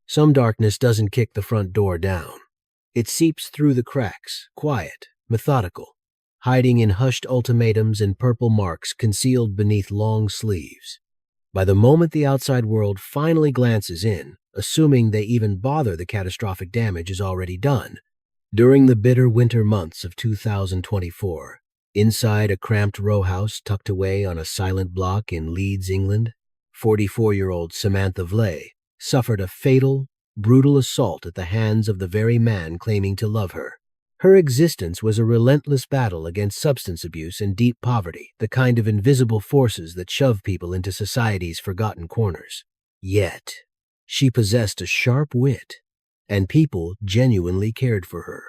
Some darkness doesn't kick the front door down. It seeps through the cracks, quiet, methodical, hiding in hushed ultimatums and purple marks concealed beneath long sleeves. By the moment the outside world finally glances in, assuming they even bother, the catastrophic damage is already done. During the bitter winter months of 2024, inside a cramped rowhouse tucked away on a silent block in Leeds, England, 44-year-old Samantha Wrightley suffered a fatal, brutal assault at the hands of the very man claiming to love her. Her existence was a relentless battle against substance abuse and deep poverty, the kind of invisible forces that shove people into society's forgotten corners. Yet, she possessed a sharp wit, and people genuinely cared for her.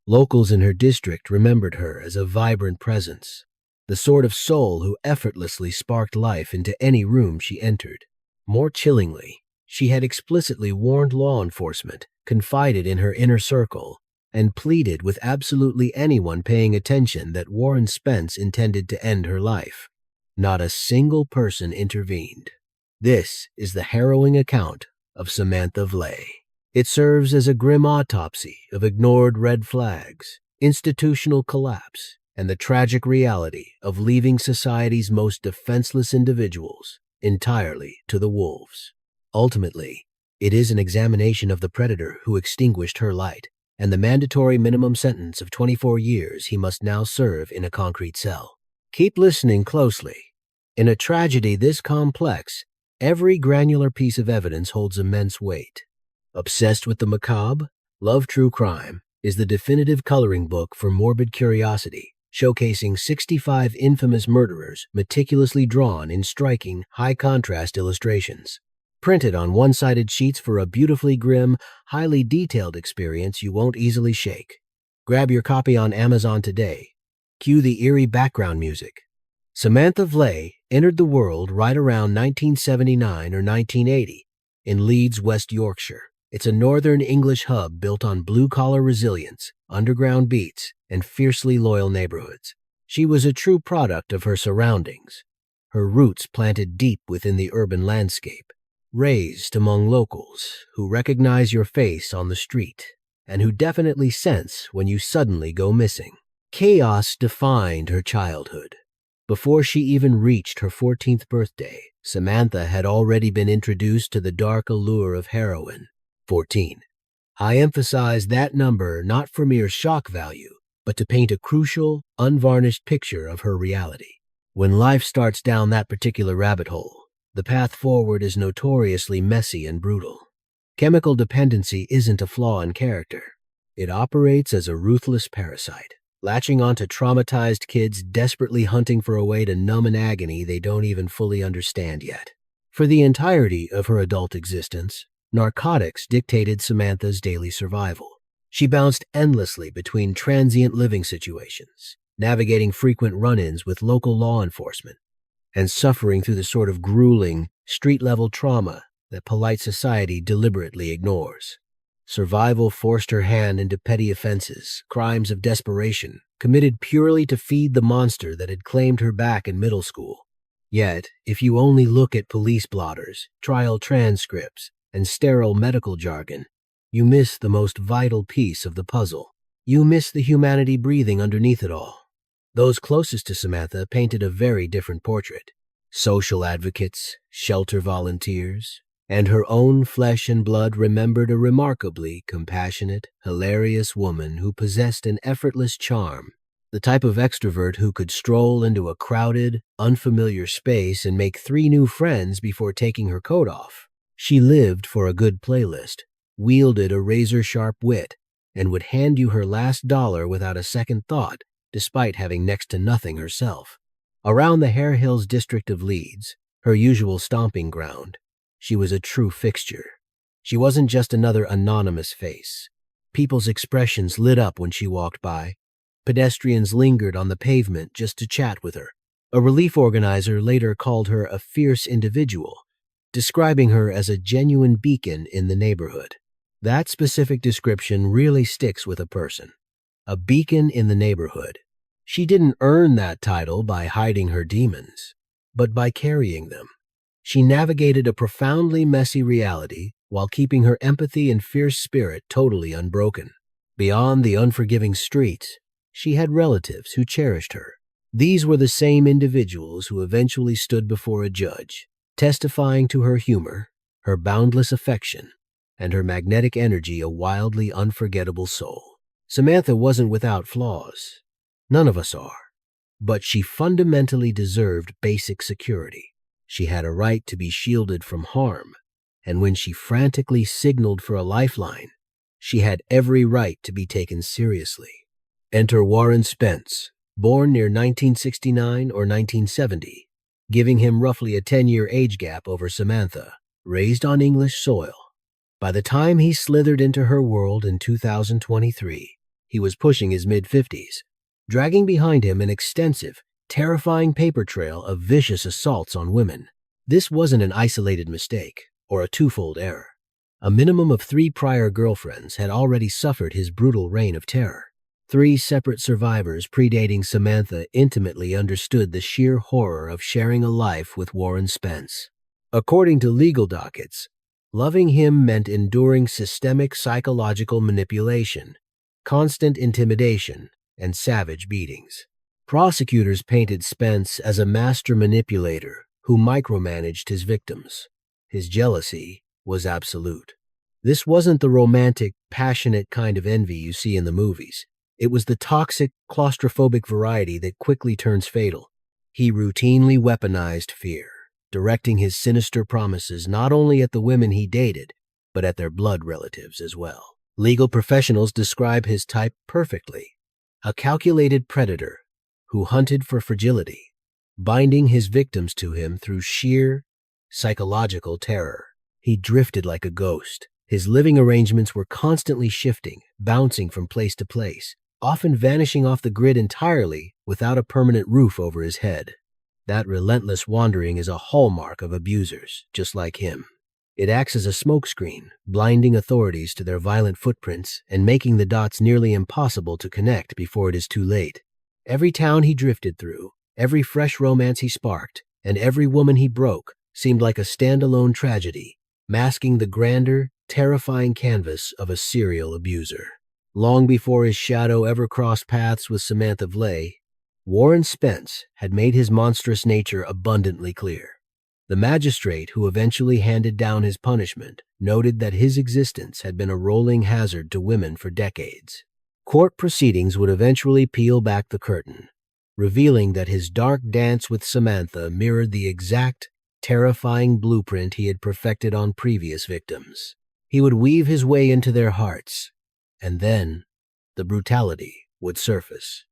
Locals in her district remembered her as a vibrant presence, the sort of soul who effortlessly sparked life into any room she entered. More chillingly, she had explicitly warned law enforcement, confided in her inner circle, and pleaded with absolutely anyone paying attention that Warren Spence intended to end her life. Not a single person intervened. This is the harrowing account of Samantha Wrightley. It serves as a grim autopsy of ignored red flags, institutional collapse, and the tragic reality of leaving society's most defenseless individuals entirely to the wolves. Ultimately, it is an examination of the predator who extinguished her light, and the mandatory minimum sentence of 24 years he must now serve in a concrete cell. Keep listening closely. In a tragedy this complex, every granular piece of evidence holds immense weight. Obsessed with the macabre, Love True Crime is the definitive coloring book for morbid curiosity, showcasing 65 infamous murderers meticulously drawn in striking, high-contrast illustrations. Printed on one-sided sheets for a beautifully grim, highly detailed experience you won't easily shake. Grab your copy on Amazon today. Cue the eerie background music. Samantha Wrightley entered the world right around 1979 or 1980 in Leeds, West Yorkshire. It's a northern English hub built on blue-collar resilience, underground beats, and fiercely loyal neighborhoods. She was a true product of her surroundings, her roots planted deep within the urban landscape, raised among locals who recognize your face on the street and who definitely sense when you suddenly go missing. Chaos defined her childhood. Before she even reached her 14th birthday, Samantha had already been introduced to the dark allure of heroin. 14. I emphasize that number not for mere shock value, but to paint a crucial, unvarnished picture of her reality. When life starts down that particular rabbit hole, the path forward is notoriously messy and brutal. Chemical dependency isn't a flaw in character. It operates as a ruthless parasite, latching onto traumatized kids desperately hunting for a way to numb an agony they don't even fully understand yet. For the entirety of her adult existence, narcotics dictated Samantha's daily survival. She bounced endlessly between transient living situations, navigating frequent run-ins with local law enforcement, and suffering through the sort of grueling, street-level trauma that polite society deliberately ignores. Survival forced her hand into petty offenses, crimes of desperation, committed purely to feed the monster that had claimed her back in middle school. Yet, if you only look at police blotters, trial transcripts, and sterile medical jargon, you miss the most vital piece of the puzzle. You miss the humanity breathing underneath it all. Those closest to Samantha painted a very different portrait. Social advocates, shelter volunteers, and her own flesh and blood remembered a remarkably compassionate, hilarious woman who possessed an effortless charm, the type of extrovert who could stroll into a crowded, unfamiliar space and make 3 new friends before taking her coat off. She lived for a good playlist, wielded a razor-sharp wit, and would hand you her last dollar without a second thought, despite having next to nothing herself. Around the Hare Hills district of Leeds, her usual stomping ground, she was a true fixture. She wasn't just another anonymous face. People's expressions lit up when she walked by. Pedestrians lingered on the pavement just to chat with her. A relief organizer later called her a fierce individual, describing her as a genuine beacon in the neighborhood. That specific description really sticks with a person. A beacon in the neighborhood. She didn't earn that title by hiding her demons, but by carrying them. She navigated a profoundly messy reality while keeping her empathy and fierce spirit totally unbroken. Beyond the unforgiving streets, she had relatives who cherished her. These were the same individuals who eventually stood before a judge, testifying to her humor, her boundless affection, and her magnetic energy, a wildly unforgettable soul. Samantha wasn't without flaws. None of us are. But she fundamentally deserved basic security. She had a right to be shielded from harm, and when she frantically signaled for a lifeline, she had every right to be taken seriously. Enter Warren Spence, born near 1969 or 1970, giving him roughly a 10-year age gap over Samantha, raised on English soil. By the time he slithered into her world in 2023, he was pushing his mid-50s, dragging behind him an extensive, terrifying paper trail of vicious assaults on women. This wasn't an isolated mistake or a twofold error. A minimum of 3 prior girlfriends had already suffered his brutal reign of terror. 3 separate survivors predating Samantha intimately understood the sheer horror of sharing a life with Warren Spence. According to legal dockets, loving him meant enduring systemic psychological manipulation, constant intimidation, and savage beatings. Prosecutors painted Spence as a master manipulator who micromanaged his victims. His jealousy was absolute. This wasn't the romantic, passionate kind of envy you see in the movies. It was the toxic, claustrophobic variety that quickly turns fatal. He routinely weaponized fear, directing his sinister promises not only at the women he dated, but at their blood relatives as well. Legal professionals describe his type perfectly: a calculated predator who hunted for fragility, binding his victims to him through sheer psychological terror. He drifted like a ghost. His living arrangements were constantly shifting, bouncing from place to place, often vanishing off the grid entirely without a permanent roof over his head. That relentless wandering is a hallmark of abusers, just like him. It acts as a smokescreen, blinding authorities to their violent footprints and making the dots nearly impossible to connect before it is too late. Every town he drifted through, every fresh romance he sparked, and every woman he broke seemed like a standalone tragedy, masking the grander, terrifying canvas of a serial abuser. Long before his shadow ever crossed paths with Samantha Wrightley, Warren Spence had made his monstrous nature abundantly clear. The magistrate who eventually handed down his punishment noted that his existence had been a rolling hazard to women for decades. Court proceedings would eventually peel back the curtain, revealing that his dark dance with Samantha mirrored the exact, terrifying blueprint he had perfected on previous victims. He would weave his way into their hearts, and then the brutality would surface.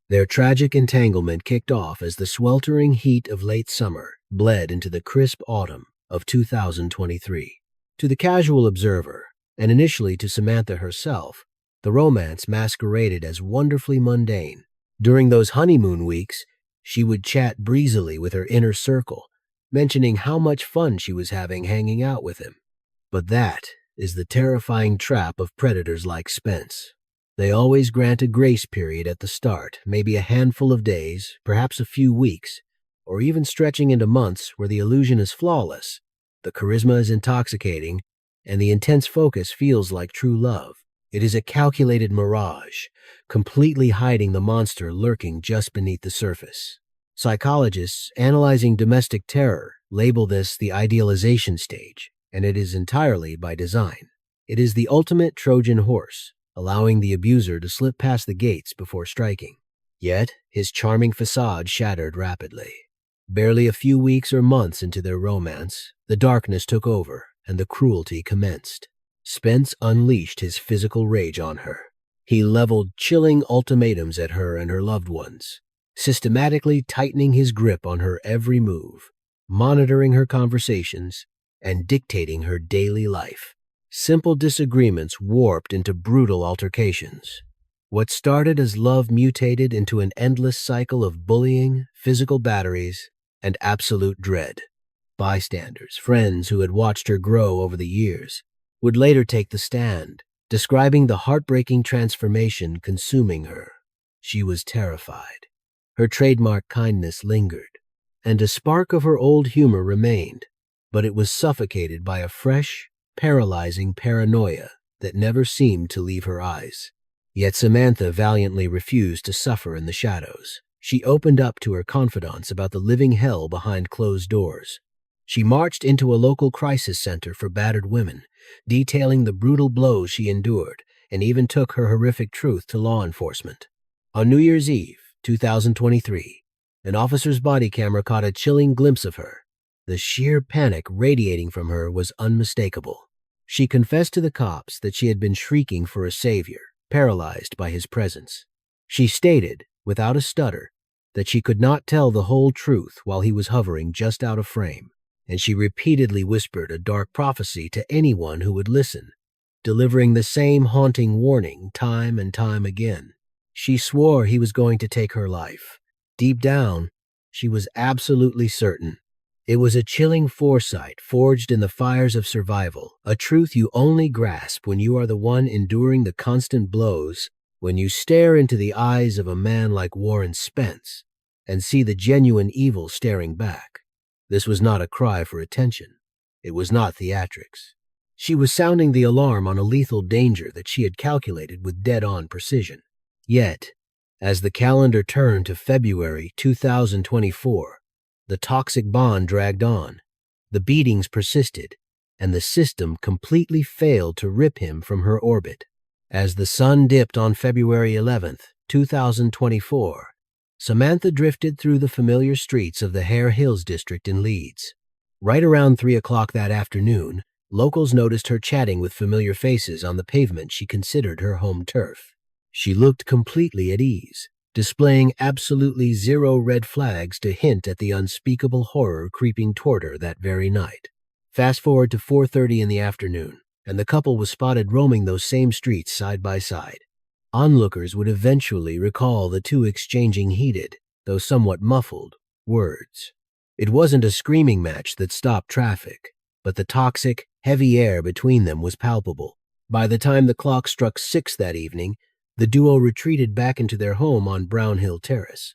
Their tragic entanglement kicked off as the sweltering heat of late summer bled into the crisp autumn of 2023. To the casual observer, and initially to Samantha herself, the romance masqueraded as wonderfully mundane. During those honeymoon weeks, she would chat breezily with her inner circle, mentioning how much fun she was having hanging out with him. But that is the terrifying trap of predators like Spence. They always grant a grace period at the start, maybe a handful of days, perhaps a few weeks, or even stretching into months where the illusion is flawless, the charisma is intoxicating, and the intense focus feels like true love. It is a calculated mirage, completely hiding the monster lurking just beneath the surface. Psychologists analyzing domestic terror label this the idealization stage, and it is entirely by design. It is the ultimate Trojan horse, allowing the abuser to slip past the gates before striking. Yet, his charming facade shattered rapidly. Barely a few weeks or months into their romance, the darkness took over and the cruelty commenced. Spence unleashed his physical rage on her. He leveled chilling ultimatums at her and her loved ones, systematically tightening his grip on her every move, monitoring her conversations, and dictating her daily life. Simple disagreements warped into brutal altercations. What started as love mutated into an endless cycle of bullying, physical batteries, and absolute dread. Bystanders, friends who had watched her grow over the years, would later take the stand, describing the heartbreaking transformation consuming her. She was terrified. Her trademark kindness lingered, and a spark of her old humor remained, but it was suffocated by a fresh, paralyzing paranoia that never seemed to leave her eyes. Yet Samantha valiantly refused to suffer in the shadows. She opened up to her confidants about the living hell behind closed doors. She marched into a local crisis center for battered women, detailing the brutal blows she endured, and even took her horrific truth to law enforcement. On New Year's Eve, 2023, an officer's body camera caught a chilling glimpse of her. The sheer panic radiating from her was unmistakable. She confessed to the cops that she had been shrieking for a savior, paralyzed by his presence. She stated, without a stutter, that she could not tell the whole truth while he was hovering just out of frame, and she repeatedly whispered a dark prophecy to anyone who would listen, delivering the same haunting warning time and time again. She swore he was going to take her life. Deep down, she was absolutely certain. It was a chilling foresight forged in the fires of survival, a truth you only grasp when you are the one enduring the constant blows, when you stare into the eyes of a man like Warren Spence and see the genuine evil staring back. This was not a cry for attention. It was not theatrics. She was sounding the alarm on a lethal danger that she had calculated with dead-on precision. Yet, as the calendar turned to February 2024, the toxic bond dragged on, the beatings persisted, and the system completely failed to rip him from her orbit. As the sun dipped on February 11th, 2024, Samantha drifted through the familiar streets of the Hare Hills district in Leeds. Right around 3 o'clock that afternoon, locals noticed her chatting with familiar faces on the pavement she considered her home turf. She looked completely at ease, displaying absolutely zero red flags to hint at the unspeakable horror creeping toward her that very night. Fast forward to 4:30 in the afternoon, and the couple was spotted roaming those same streets side by side. Onlookers would eventually recall the two exchanging heated, though somewhat muffled, words. It wasn't a screaming match that stopped traffic, but the toxic, heavy air between them was palpable. By the time the clock struck 6 that evening, the duo retreated back into their home on Brown Hill Terrace.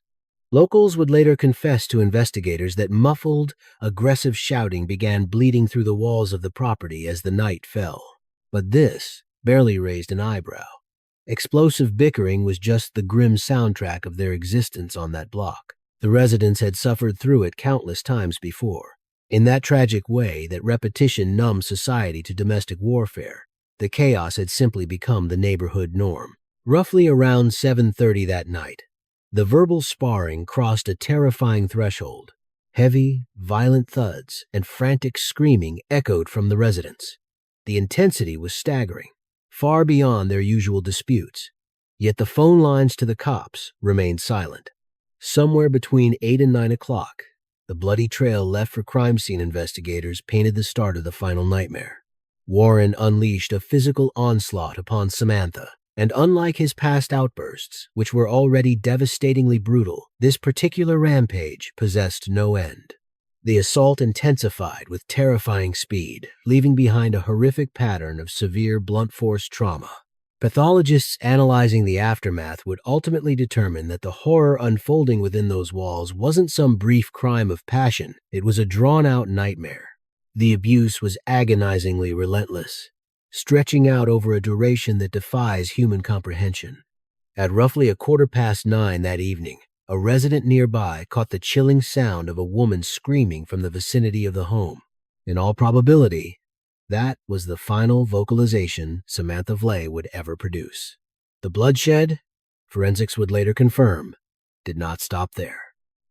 Locals would later confess to investigators that muffled, aggressive shouting began bleeding through the walls of the property as the night fell. But this barely raised an eyebrow. Explosive bickering was just the grim soundtrack of their existence on that block. The residents had suffered through it countless times before. In that tragic way that repetition numbs society to domestic warfare, the chaos had simply become the neighborhood norm. Roughly around 7:30 that night, the verbal sparring crossed a terrifying threshold. Heavy, violent thuds and frantic screaming echoed from the residents. The intensity was staggering, far beyond their usual disputes, yet the phone lines to the cops remained silent. Somewhere between 8 and 9 o'clock, the bloody trail left for crime scene investigators painted the start of the final nightmare. Warren unleashed a physical onslaught upon Samantha, and unlike his past outbursts, which were already devastatingly brutal, this particular rampage possessed no end. The assault intensified with terrifying speed, leaving behind a horrific pattern of severe blunt force trauma. Pathologists analyzing the aftermath would ultimately determine that the horror unfolding within those walls wasn't some brief crime of passion, it was a drawn-out nightmare. The abuse was agonizingly relentless, stretching out over a duration that defies human comprehension. At roughly 9:15 that evening, a resident nearby caught the chilling sound of a woman screaming from the vicinity of the home. In all probability, that was the final vocalization Samantha Wrightley would ever produce. The bloodshed, forensics would later confirm, did not stop there.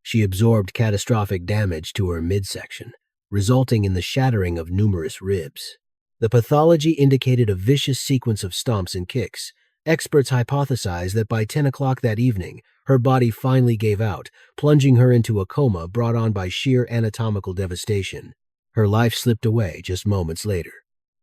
She absorbed catastrophic damage to her midsection, resulting in the shattering of numerous ribs. The pathology indicated a vicious sequence of stomps and kicks. Experts hypothesized that by 10 o'clock that evening, her body finally gave out, plunging her into a coma brought on by sheer anatomical devastation. Her life slipped away just moments later.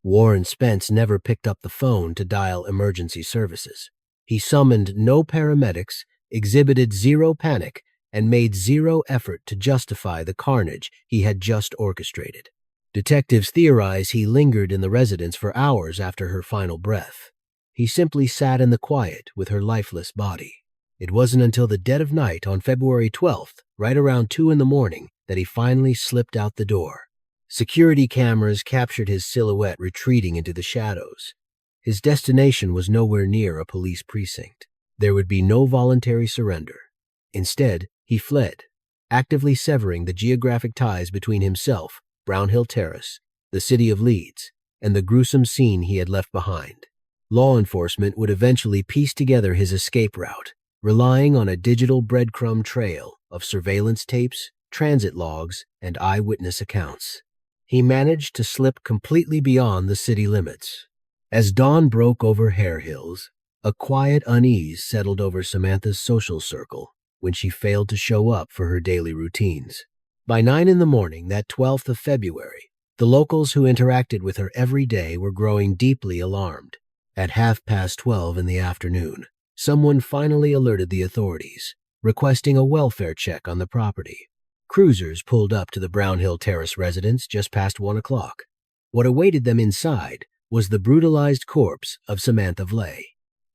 Warren Spence never picked up the phone to dial emergency services. He summoned no paramedics, exhibited zero panic, and made zero effort to justify the carnage he had just orchestrated. Detectives theorize he lingered in the residence for hours after her final breath. He simply sat in the quiet with her lifeless body. It wasn't until the dead of night on February 12th, right around 2 in the morning, that he finally slipped out the door. Security cameras captured his silhouette retreating into the shadows. His destination was nowhere near a police precinct. There would be no voluntary surrender. Instead, he fled, actively severing the geographic ties between himself, Brownhill Terrace, the city of Leeds, and the gruesome scene he had left behind. Law enforcement would eventually piece together his escape route, relying on a digital breadcrumb trail of surveillance tapes, transit logs, and eyewitness accounts. He managed to slip completely beyond the city limits. As dawn broke over Hare Hills, a quiet unease settled over Samantha's social circle when she failed to show up for her daily routines. By 9 in the morning, that 12th of February, the locals who interacted with her every day were growing deeply alarmed. At 12:30 in the afternoon, someone finally alerted the authorities, requesting a welfare check on the property. Cruisers pulled up to the Brownhill Terrace residence just past 1 o'clock. What awaited them inside was the brutalized corpse of Samantha Wrightley.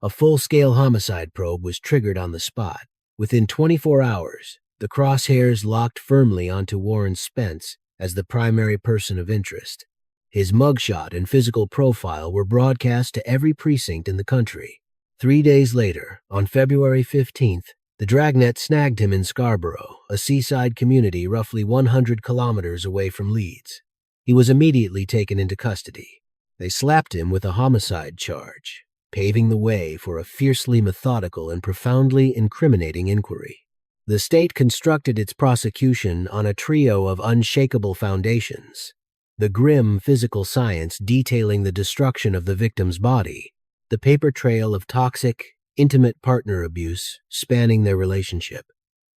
A full-scale homicide probe was triggered on the spot. Within 24 hours, the crosshairs locked firmly onto Warren Spence as the primary person of interest. His mugshot and physical profile were broadcast to every precinct in the country. 3 days later, on February 15th, the dragnet snagged him in Scarborough, a seaside community roughly 100 kilometers away from Leeds. He was immediately taken into custody. They slapped him with a homicide charge, paving the way for a fiercely methodical and profoundly incriminating inquiry. The state constructed its prosecution on a trio of unshakable foundations: the grim physical science detailing the destruction of the victim's body, the paper trail of toxic, intimate partner abuse spanning their relationship,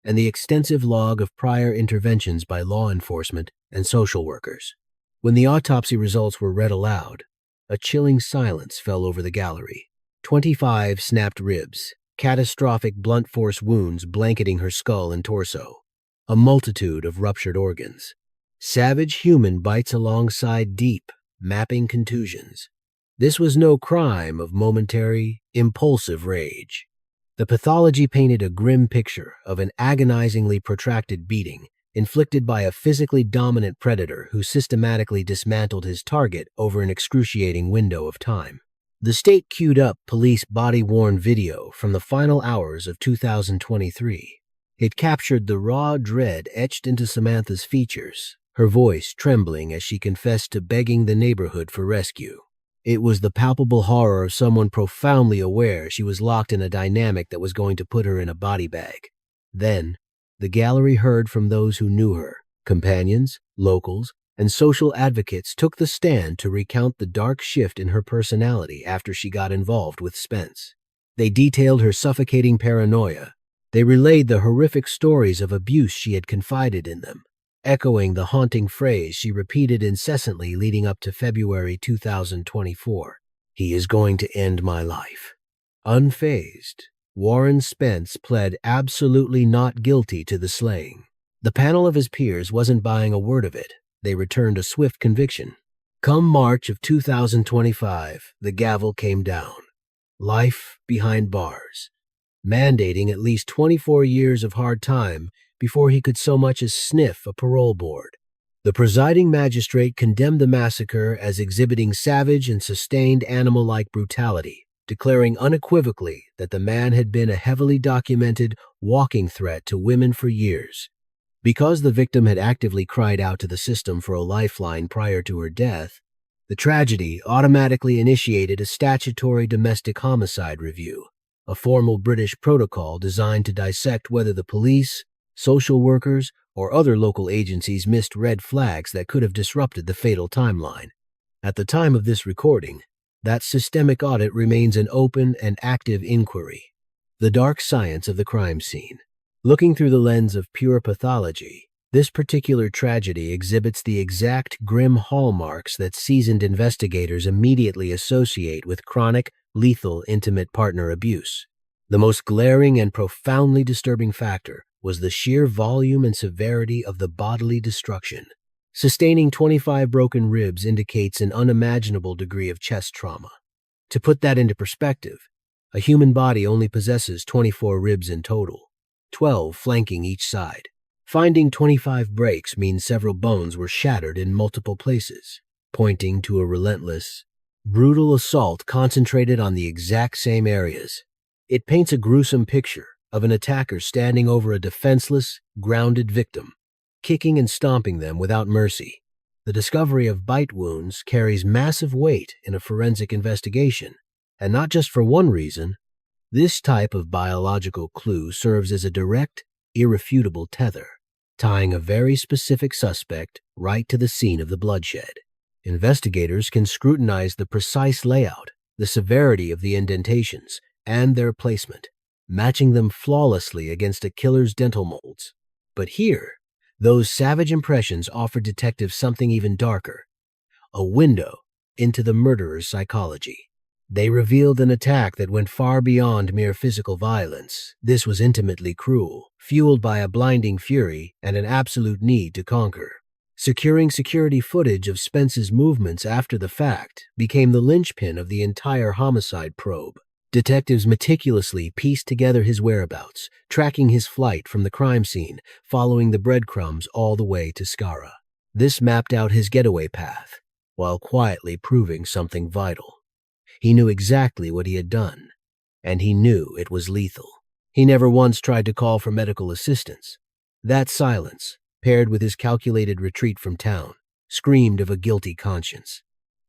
and the extensive log of prior interventions by law enforcement and social workers. When the autopsy results were read aloud, a chilling silence fell over the gallery. 25 snapped ribs, catastrophic blunt force wounds blanketing her skull and torso, a multitude of ruptured organs. Savage human bites alongside deep, mapping contusions. This was no crime of momentary, impulsive rage. The pathology painted a grim picture of an agonizingly protracted beating inflicted by a physically dominant predator who systematically dismantled his target over an excruciating window of time. The state queued up police body-worn video from the final hours of 2023. It captured the raw dread etched into Samantha's features, her voice trembling as she confessed to begging the neighborhood for rescue. It was the palpable horror of someone profoundly aware she was locked in a dynamic that was going to put her in a body bag. Then, the gallery heard from those who knew her. Companions, locals, and social advocates took the stand to recount the dark shift in her personality after she got involved with Spence. They detailed her suffocating paranoia. They relayed the horrific stories of abuse she had confided in them, echoing the haunting phrase she repeated incessantly leading up to February 2024. "He is going to end my life." Unfazed, Warren Spence pled absolutely not guilty to the slaying. The panel of his peers wasn't buying a word of it. They returned a swift conviction. Come March of 2025, the gavel came down. Life behind bars, mandating at least 24 years of hard time before he could so much as sniff a parole board. The presiding magistrate condemned the massacre as exhibiting savage and sustained animal-like brutality, declaring unequivocally that the man had been a heavily documented walking threat to women for years. Because the victim had actively cried out to the system for a lifeline prior to her death, the tragedy automatically initiated a statutory domestic homicide review, a formal British protocol designed to dissect whether the police, social workers, or other local agencies missed red flags that could have disrupted the fatal timeline. At the time of this recording, that systemic audit remains an open and active inquiry. The dark science of the crime scene. Looking through the lens of pure pathology, this particular tragedy exhibits the exact grim hallmarks that seasoned investigators immediately associate with chronic, lethal, intimate partner abuse. The most glaring and profoundly disturbing factor was the sheer volume and severity of the bodily destruction. Sustaining 25 broken ribs indicates an unimaginable degree of chest trauma. To put that into perspective, a human body only possesses 24 ribs in total, 12 flanking each side. Finding 25 breaks means several bones were shattered in multiple places, pointing to a relentless, brutal assault concentrated on the exact same areas. It paints a gruesome picture of an attacker standing over a defenseless, grounded victim, kicking and stomping them without mercy. The discovery of bite wounds carries massive weight in a forensic investigation, and not just for one reason. This type of biological clue serves as a direct, irrefutable tether, tying a very specific suspect right to the scene of the bloodshed. Investigators can scrutinize the precise layout, the severity of the indentations, and their placement, matching them flawlessly against a killer's dental molds. But here, those savage impressions offer detectives something even darker, a window into the murderer's psychology. They revealed an attack that went far beyond mere physical violence. This was intimately cruel, fueled by a blinding fury and an absolute need to conquer. Securing security footage of Spence's movements after the fact became the linchpin of the entire homicide probe. Detectives meticulously pieced together his whereabouts, tracking his flight from the crime scene, following the breadcrumbs all the way to Skara. This mapped out his getaway path, while quietly proving something vital. He knew exactly what he had done, and he knew it was lethal. He never once tried to call for medical assistance. That silence, paired with his calculated retreat from town, screamed of a guilty conscience.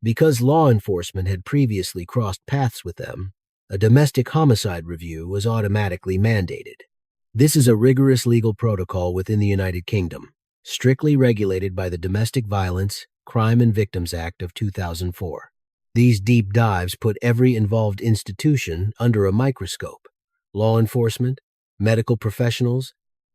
Because law enforcement had previously crossed paths with them, a domestic homicide review was automatically mandated. This is a rigorous legal protocol within the United Kingdom, strictly regulated by the Domestic Violence, Crime and Victims Act of 2004. These deep dives put every involved institution under a microscope: law enforcement, medical professionals,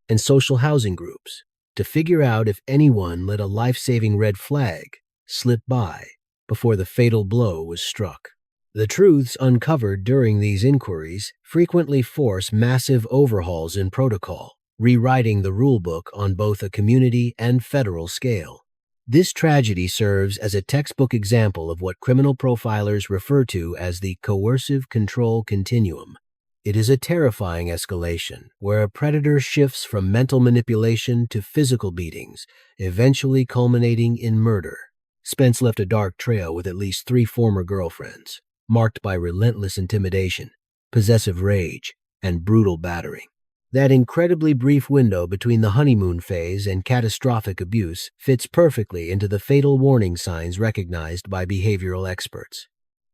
and social housing groups, to figure out if anyone let a life-saving red flag slip by before the fatal blow was struck. The truths uncovered during these inquiries frequently force massive overhauls in protocol, rewriting the rulebook on both a community and federal scale. This tragedy serves as a textbook example of what criminal profilers refer to as the coercive control continuum. It is a terrifying escalation where a predator shifts from mental manipulation to physical beatings, eventually culminating in murder. Spence left a dark trail with at least 3 former girlfriends, marked by relentless intimidation, possessive rage, and brutal battering. That incredibly brief window between the honeymoon phase and catastrophic abuse fits perfectly into the fatal warning signs recognized by behavioral experts.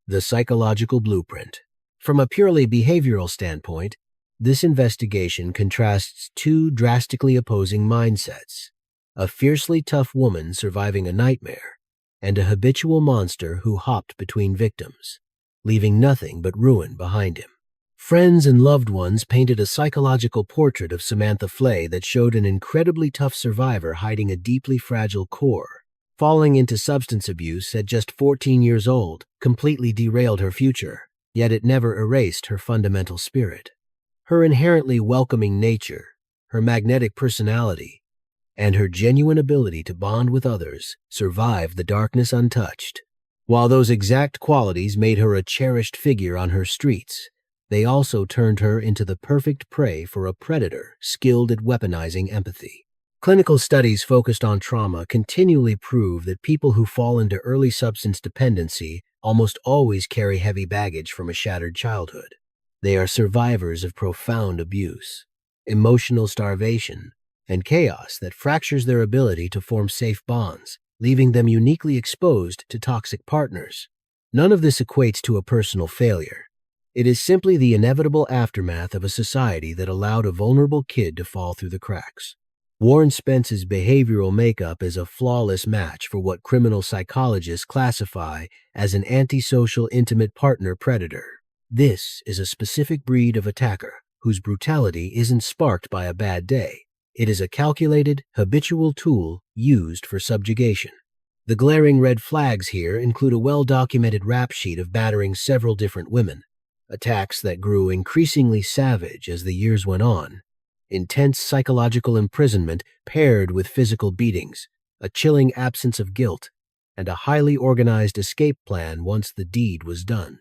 The psychological blueprint. From a purely behavioral standpoint, this investigation contrasts 2 drastically opposing mindsets: a fiercely tough woman surviving a nightmare, and a habitual monster who hopped between victims, leaving nothing but ruin behind him. Friends and loved ones painted a psychological portrait of Samantha Wrightley that showed an incredibly tough survivor hiding a deeply fragile core. Falling into substance abuse at just 14 years old completely derailed her future, yet it never erased her fundamental spirit. Her inherently welcoming nature, her magnetic personality, and her genuine ability to bond with others survived the darkness untouched. While those exact qualities made her a cherished figure on her streets, they also turned her into the perfect prey for a predator skilled at weaponizing empathy. Clinical studies focused on trauma continually prove that people who fall into early substance dependency almost always carry heavy baggage from a shattered childhood. They are survivors of profound abuse, emotional starvation, and chaos that fractures their ability to form safe bonds, leaving them uniquely exposed to toxic partners. None of this equates to a personal failure. It is simply the inevitable aftermath of a society that allowed a vulnerable kid to fall through the cracks. Warren Spence's behavioral makeup is a flawless match for what criminal psychologists classify as an antisocial intimate partner predator. This is a specific breed of attacker whose brutality isn't sparked by a bad day. It is a calculated, habitual tool used for subjugation. The glaring red flags here include a well-documented rap sheet of battering several different women, attacks that grew increasingly savage as the years went on, intense psychological imprisonment paired with physical beatings, a chilling absence of guilt, and a highly organized escape plan once the deed was done.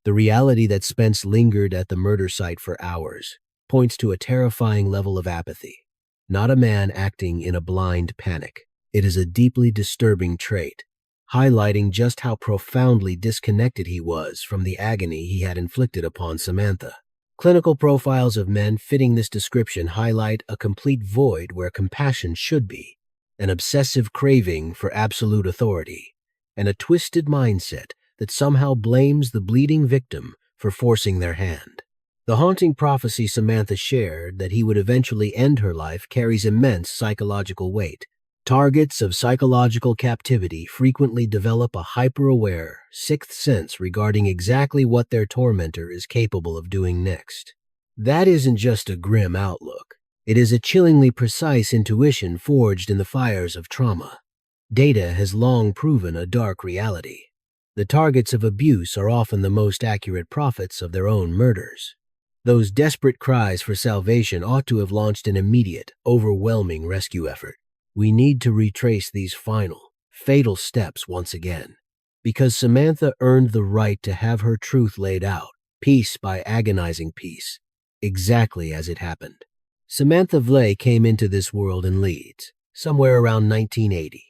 The reality that Spence lingered at the murder site for hours points to a terrifying level of apathy. not a man acting in a blind panic. It is a deeply disturbing trait, highlighting just how profoundly disconnected he was from the agony he had inflicted upon Samantha. Clinical profiles of men fitting this description highlight a complete void where compassion should be, an obsessive craving for absolute authority, and a twisted mindset that somehow blames the bleeding victim for forcing their hand. The haunting prophecy Samantha shared that he would eventually end her life carries immense psychological weight. Targets of psychological captivity frequently develop a hyper-aware, sixth sense regarding exactly what their tormentor is capable of doing next. That isn't just a grim outlook. It is a chillingly precise intuition forged in the fires of trauma. Data has long proven a dark reality. The targets of abuse are often the most accurate prophets of their own murders. Those desperate cries for salvation ought to have launched an immediate, overwhelming rescue effort. We need to retrace these final, fatal steps once again, because Samantha earned the right to have her truth laid out, piece by agonizing piece, exactly as it happened. Samantha Wrightley came into this world in Leeds, somewhere around 1980.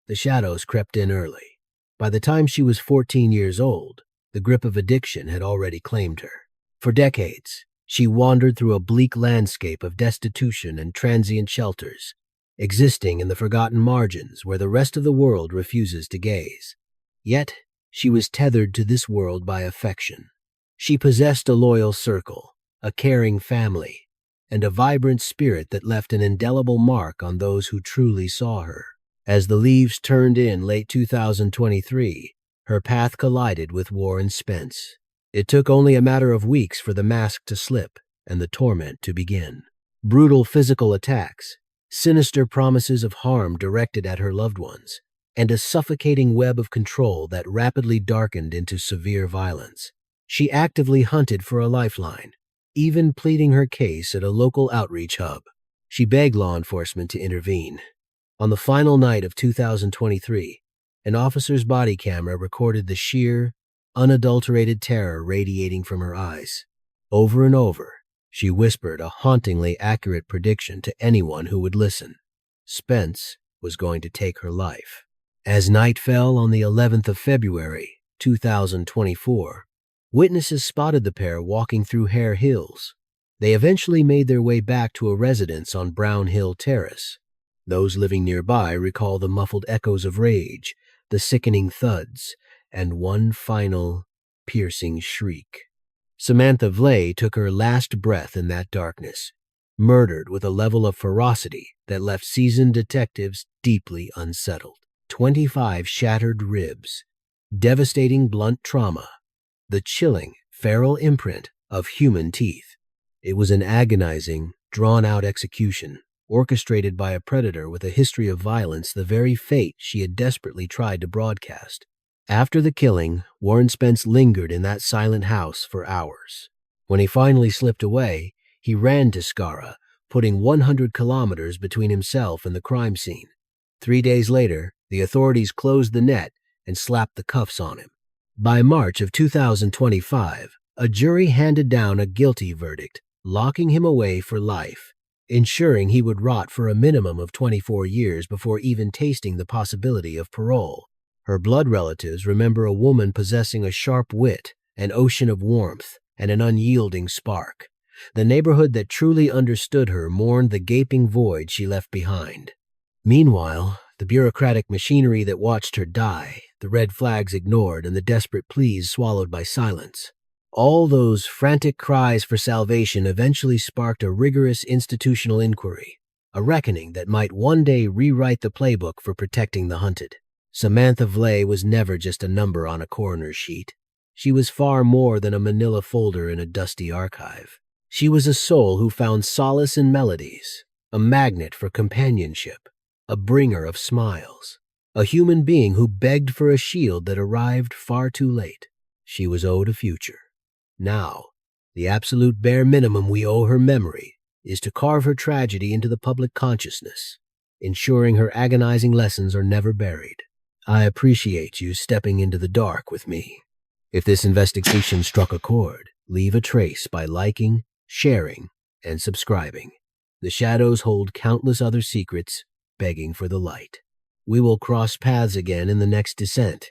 The shadows crept in early. By the time she was 14 years old, the grip of addiction had already claimed her. For decades, she wandered through a bleak landscape of destitution and transient shelters, existing in the forgotten margins where the rest of the world refuses to gaze. Yet, she was tethered to this world by affection. She possessed a loyal circle, a caring family, and a vibrant spirit that left an indelible mark on those who truly saw her. As the leaves turned in late 2023, her path collided with Warren Spence. It took only a matter of weeks for the mask to slip and the torment to begin. Brutal physical attacks, sinister promises of harm directed at her loved ones, and a suffocating web of control that rapidly darkened into severe violence. She actively hunted for a lifeline, even pleading her case at a local outreach hub. She begged law enforcement to intervene. On the final night of 2023, an officer's body camera recorded the sheer, unadulterated terror radiating from her eyes. Over and over, she whispered a hauntingly accurate prediction to anyone who would listen. Spence was going to take her life. As night fell on the 11th of February, 2024, witnesses spotted the pair walking through Hare Hills. They eventually made their way back to a residence on Brown Hill Terrace. Those living nearby recall the muffled echoes of rage, the sickening thuds, and one final, piercing shriek. Samantha Wrightley took her last breath in that darkness, murdered with a level of ferocity that left seasoned detectives deeply unsettled. 25 shattered ribs, devastating blunt trauma, the chilling, feral imprint of human teeth. It was an agonizing, drawn-out execution, orchestrated by a predator with a history of violence, the very fate she had desperately tried to broadcast. After the killing, Warren Spence lingered in that silent house for hours. When he finally slipped away, he ran to Skara, putting 100 kilometers between himself and the crime scene. 3 days later, the authorities closed the net and slapped the cuffs on him. By March of 2025, a jury handed down a guilty verdict, locking him away for life, ensuring he would rot for a minimum of 24 years before even tasting the possibility of parole. Her blood relatives remember a woman possessing a sharp wit, an ocean of warmth, and an unyielding spark. The neighborhood that truly understood her mourned the gaping void she left behind. Meanwhile, the bureaucratic machinery that watched her die, the red flags ignored and the desperate pleas swallowed by silence. All those frantic cries for salvation eventually sparked a rigorous institutional inquiry, a reckoning that might one day rewrite the playbook for protecting the hunted. Samantha Wrightley was never just a number on a coroner's sheet. She was far more than a manila folder in a dusty archive. She was a soul who found solace in melodies, a magnet for companionship, a bringer of smiles, a human being who begged for a shield that arrived far too late. She was owed a future. Now, the absolute bare minimum we owe her memory is to carve her tragedy into the public consciousness, ensuring her agonizing lessons are never buried. I appreciate you stepping into the dark with me. If this investigation struck a chord, leave a trace by liking, sharing, and subscribing. The shadows hold countless other secrets, begging for the light. We will cross paths again in the next descent.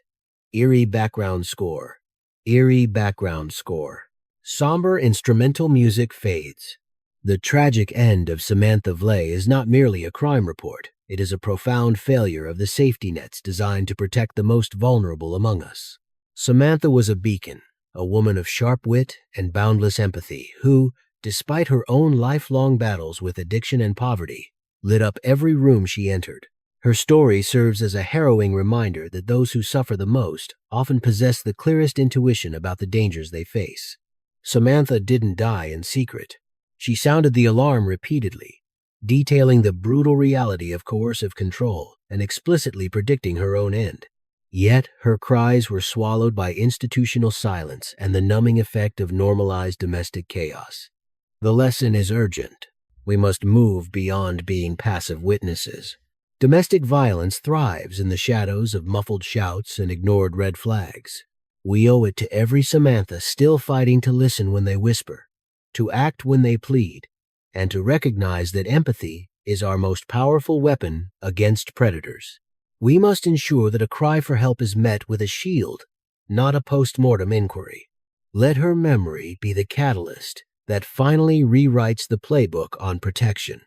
Eerie background score. Eerie background score. Somber instrumental music fades. The tragic end of Samantha Wrightley is not merely a crime report. It is a profound failure of the safety nets designed to protect the most vulnerable among us. Samantha was a beacon, a woman of sharp wit and boundless empathy who, despite her own lifelong battles with addiction and poverty, lit up every room she entered. Her story serves as a harrowing reminder that those who suffer the most often possess the clearest intuition about the dangers they face. Samantha didn't die in secret. She sounded the alarm repeatedly, detailing the brutal reality of coercive control and explicitly predicting her own end. Yet her cries were swallowed by institutional silence and the numbing effect of normalized domestic chaos. The lesson is urgent. We must move beyond being passive witnesses. Domestic violence thrives in the shadows of muffled shouts and ignored red flags. We owe it to every Samantha still fighting to listen when they whisper, to act when they plead, and to recognize that empathy is our most powerful weapon against predators. We must ensure that a cry for help is met with a shield, not a post-mortem inquiry. Let her memory be the catalyst that finally rewrites the playbook on protection.